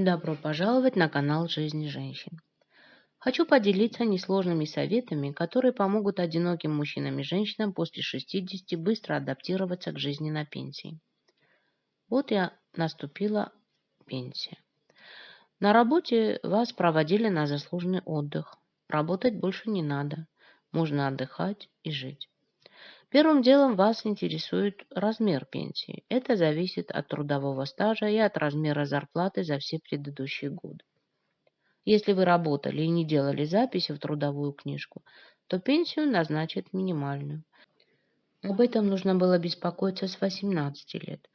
Добро пожаловать на канал «Жизнь женщин». Хочу поделиться несложными советами, которые помогут одиноким мужчинам и женщинам после 60 быстро адаптироваться к жизни на пенсии. Вот и наступила пенсия. На работе вас проводили на заслуженный отдых. Работать больше не надо. Можно отдыхать и жить. Первым делом вас интересует размер пенсии. Это зависит от трудового стажа и от размера зарплаты за все предыдущие годы. Если вы работали и не делали записи в трудовую книжку, то пенсию назначат минимальную. Об этом нужно было беспокоиться с 18 лет.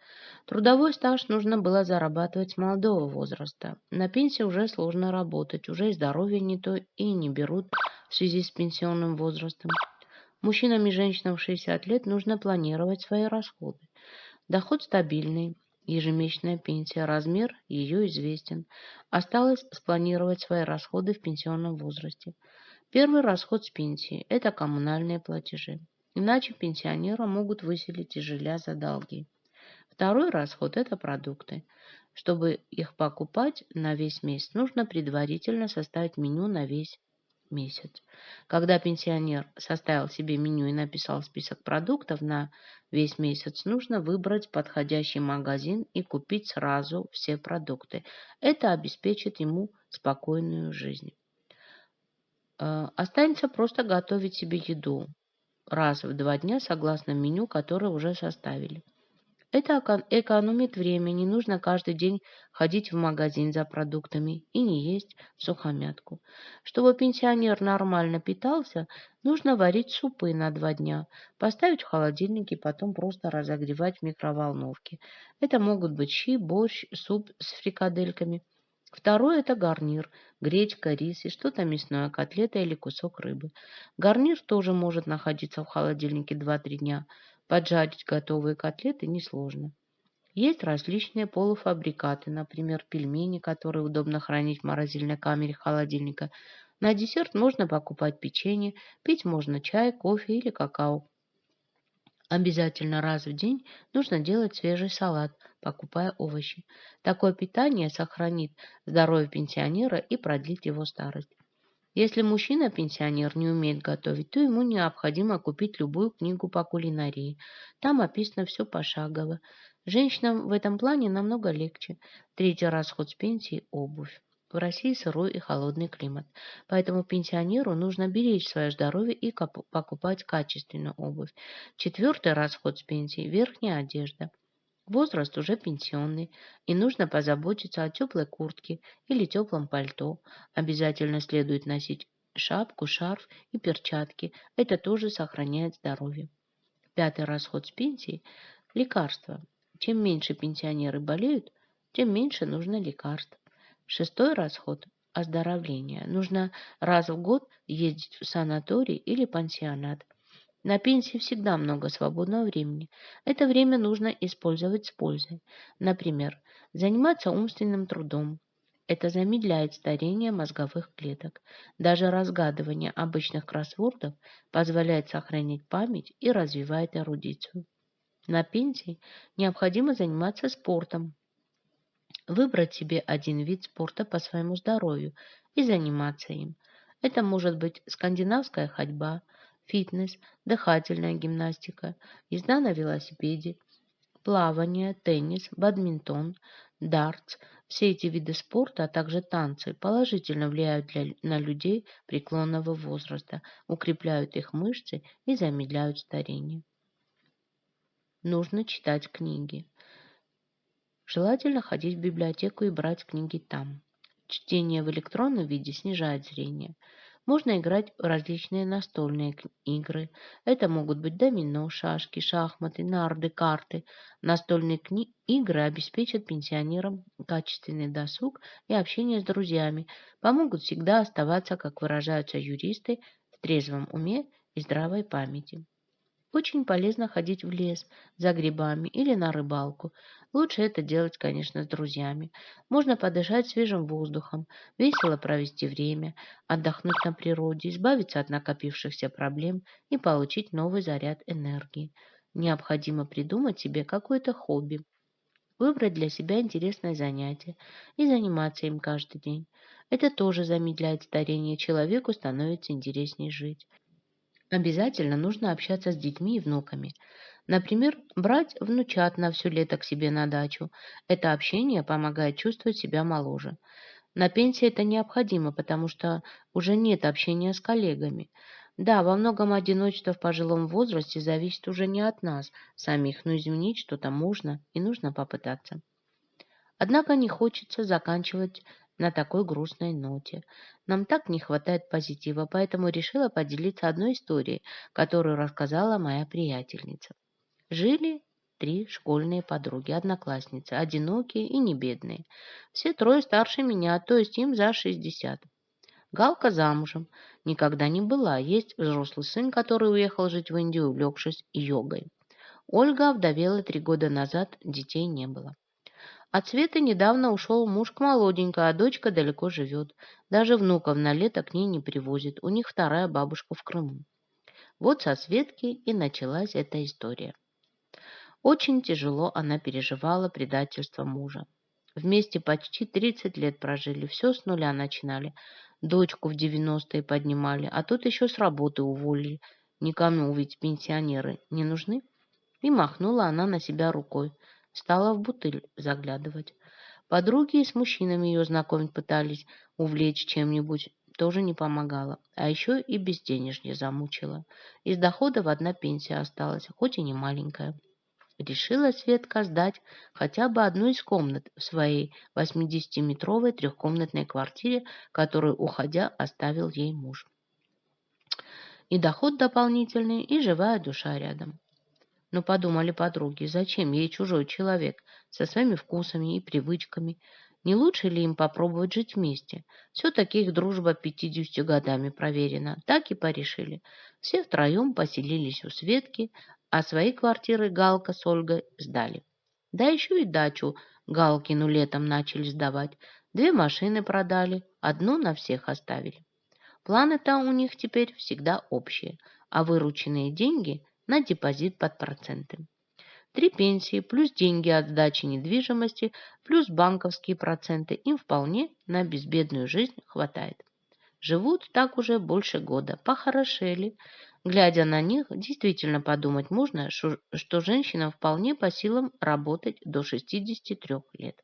Трудовой стаж нужно было зарабатывать с молодого возраста. На пенсии уже сложно работать, уже и здоровье не то и не берут в связи с пенсионным возрастом. Мужчинам и женщинам в 60 лет нужно планировать свои расходы. Доход стабильный, ежемесячная пенсия, размер ее известен. Осталось спланировать свои расходы в пенсионном возрасте. Первый расход с пенсии – это коммунальные платежи. Иначе пенсионера могут выселить из жилья за долги. Второй расход – это продукты. Чтобы их покупать на весь месяц, нужно предварительно составить меню на весь месяц. Когда пенсионер составил себе меню и написал список продуктов на весь месяц, нужно выбрать подходящий магазин и купить сразу все продукты. Это обеспечит ему спокойную жизнь. Останется просто готовить себе еду раз в 2 дня согласно меню, которое уже составили. Это экономит время, не нужно каждый день ходить в магазин за продуктами и не есть всухомятку. Чтобы пенсионер нормально питался, нужно варить супы на 2 дня, поставить в холодильник и потом просто разогревать в микроволновке. Это могут быть щи, борщ, суп с фрикадельками. Второе – это гарнир, гречка, рис и что-то мясное, котлета или кусок рыбы. Гарнир тоже может находиться в холодильнике 2-3 дня. Поджарить готовые котлеты несложно. Есть различные полуфабрикаты, например, пельмени, которые удобно хранить в морозильной камере холодильника. На десерт можно покупать печенье, пить можно чай, кофе или какао. Обязательно раз в день нужно делать свежий салат, покупая овощи. Такое питание сохранит здоровье пенсионера и продлит его старость. Если мужчина-пенсионер не умеет готовить, то ему необходимо купить любую книгу по кулинарии. Там описано все пошагово. Женщинам в этом плане намного легче. Третий расход с пенсии – обувь. В России сырой и холодный климат, поэтому пенсионеру нужно беречь свое здоровье и покупать качественную обувь. Четвертый расход с пенсии – верхняя одежда. Возраст уже пенсионный, и нужно позаботиться о теплой куртке или теплом пальто. Обязательно следует носить шапку, шарф и перчатки. Это тоже сохраняет здоровье. Пятый расход с пенсии – лекарства. Чем меньше пенсионеры болеют, тем меньше нужно лекарств. Шестой расход – оздоровление. Нужно раз в год ездить в санаторий или пансионат. На пенсии всегда много свободного времени. Это время нужно использовать с пользой. Например, заниматься умственным трудом. Это замедляет старение мозговых клеток. Даже разгадывание обычных кроссвордов позволяет сохранить память и развивает эрудицию. На пенсии необходимо заниматься спортом. Выбрать себе один вид спорта по своему здоровью и заниматься им. Это может быть скандинавская ходьба, фитнес, дыхательная гимнастика, езда на велосипеде, плавание, теннис, бадминтон, дартс. Все эти виды спорта, а также танцы положительно влияют на людей преклонного возраста, укрепляют их мышцы и замедляют старение. Нужно читать книги. Желательно ходить в библиотеку и брать книги там. Чтение в электронном виде снижает зрение. Можно играть в различные настольные игры. Это могут быть домино, шашки, шахматы, нарды, карты. Настольные игры обеспечат пенсионерам качественный досуг и общение с друзьями, помогут всегда оставаться, как выражаются юристы, в трезвом уме и здравой памяти. Очень полезно ходить в лес за грибами или на рыбалку. Лучше это делать, конечно, с друзьями. Можно подышать свежим воздухом, весело провести время, отдохнуть на природе, избавиться от накопившихся проблем и получить новый заряд энергии. Необходимо придумать себе какое-то хобби. выбрать для себя интересное занятие и заниматься им каждый день. Это тоже замедляет старение, человеку становится интереснее жить. Обязательно нужно общаться с детьми и внуками. Например, брать внучат на все лето к себе на дачу. Это общение помогает чувствовать себя моложе. На пенсии это необходимо, потому что уже нет общения с коллегами. Да, во многом одиночество в пожилом возрасте зависит уже не от нас самих, но изменить что-то можно и нужно попытаться. Однако не хочется заканчивать на такой грустной ноте. Нам так не хватает позитива, поэтому решила поделиться одной историей, которую рассказала моя приятельница. Жили три школьные подруги, одноклассницы, одинокие и не бедные. Все трое старше меня, то есть им за 60. Галка замужем, никогда не была, есть взрослый сын, который уехал жить в Индию, увлекшись йогой. Ольга овдовела 3 года назад, детей не было. От Светы недавно ушел муж к молоденькой, а дочка далеко живет. Даже внуков на лето к ней не привозит, у них вторая бабушка в Крыму. Вот со Светки и началась эта история. Очень тяжело она переживала предательство мужа. Вместе почти 30 лет прожили, все с нуля начинали. Дочку в 90-е поднимали, а тут еще с работы уволили. Никому ведь пенсионеры не нужны. И махнула она на себя рукой. Стала в бутыль заглядывать. Подруги с мужчинами ее знакомить пытались, увлечь чем-нибудь, тоже не помогало. А еще и безденежье замучила. Из доходов одна пенсия осталась, хоть и не маленькая. Решила Светка сдать хотя бы одну из комнат в своей 80-метровой трехкомнатной квартире, которую, уходя, оставил ей муж. И доход дополнительный, и живая душа рядом. Но подумали подруги, зачем ей чужой человек со своими вкусами и привычками? Не лучше ли им попробовать жить вместе? Все-таки их дружба 50 годами проверена. Так и порешили. Все втроем поселились у Светки, а свои квартиры Галка с Ольгой сдали. Да еще и дачу Галкину летом начали сдавать. 2 машины продали, одну на всех оставили. Планы-то у них теперь всегда общие, а вырученные деньги на депозит под проценты. 3 пенсии плюс деньги от сдачи недвижимости плюс банковские проценты им вполне на безбедную жизнь хватает. Живут так уже больше года, похорошели. Глядя на них, действительно подумать можно, что женщинам вполне по силам работать до 63 лет.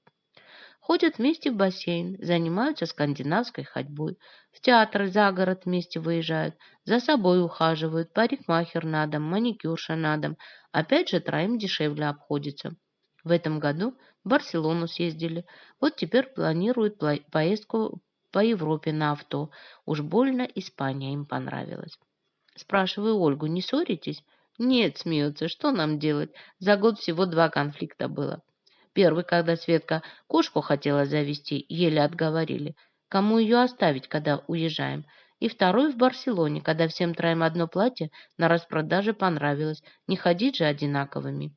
Ходят вместе в бассейн, занимаются скандинавской ходьбой, в театры за город вместе выезжают, за собой ухаживают, парикмахер на дом, маникюрша на дом. Опять же, троим дешевле обходится. В этом году в Барселону съездили, вот теперь планируют поездку по Европе на авто. Уж больно Испания им понравилась. Спрашиваю Ольгу, не ссоритесь? Нет, смеется, что нам делать? За год всего 2 конфликта было. Первый, когда Светка кошку хотела завести, еле отговорили. Кому ее оставить, когда уезжаем? И второй в Барселоне, когда всем троим одно платье на распродаже понравилось. Не ходить же одинаковыми.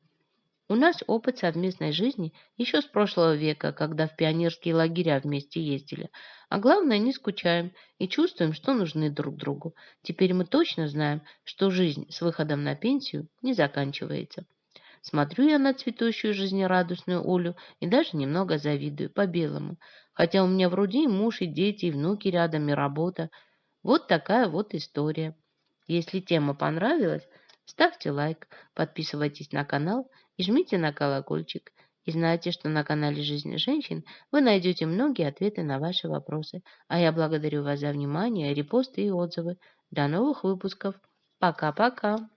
У нас опыт совместной жизни еще с прошлого века, когда в пионерские лагеря вместе ездили. А главное, не скучаем и чувствуем, что нужны друг другу. Теперь мы точно знаем, что жизнь с выходом на пенсию не заканчивается. Смотрю я на цветущую жизнерадостную Олю и даже немного завидую, по-белому. Хотя у меня вроде и муж, и дети, и внуки рядом, и работа. Вот такая вот история. Если тема понравилась, ставьте лайк, подписывайтесь на канал и жмите на колокольчик. И знайте, что на канале «Жизнь женщин» вы найдете многие ответы на ваши вопросы. А я благодарю вас за внимание, репосты и отзывы. До новых выпусков. Пока-пока.